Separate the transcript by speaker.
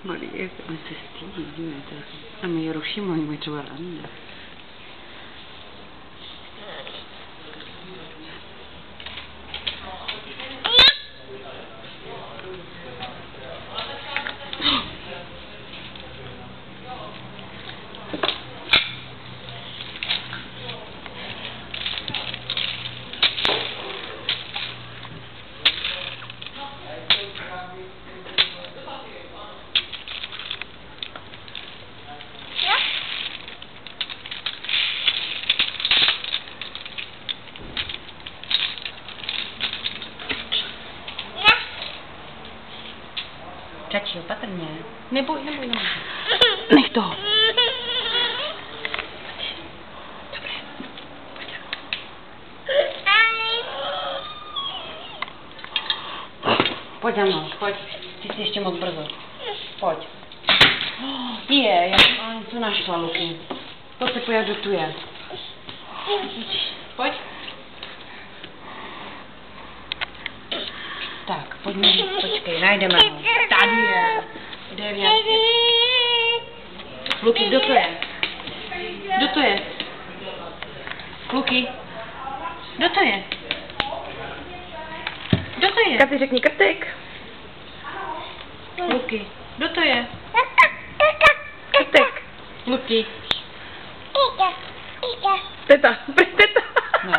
Speaker 1: Maria, come si stili, a me Hiroshima mi troveranno. Čači, opatrně. Neboj. Nech to. Dobré. Pojď, ano, pojď. Ty jsi ještě moc brzo. Pojď. Já jsem něco našla, Luky. Pojď se pojď, kdo tu je. Pojď. Tak, pojďme, počkej, najdeme ho. Tady je. 9. Luky, kdo to je? Kdo to je? Luky, kdo to je? Kdo to je?
Speaker 2: Katy, řekni krtek.
Speaker 1: Luky, kdo to je?
Speaker 2: Krtek.
Speaker 1: Luky.
Speaker 2: Teta. Teta.
Speaker 1: No.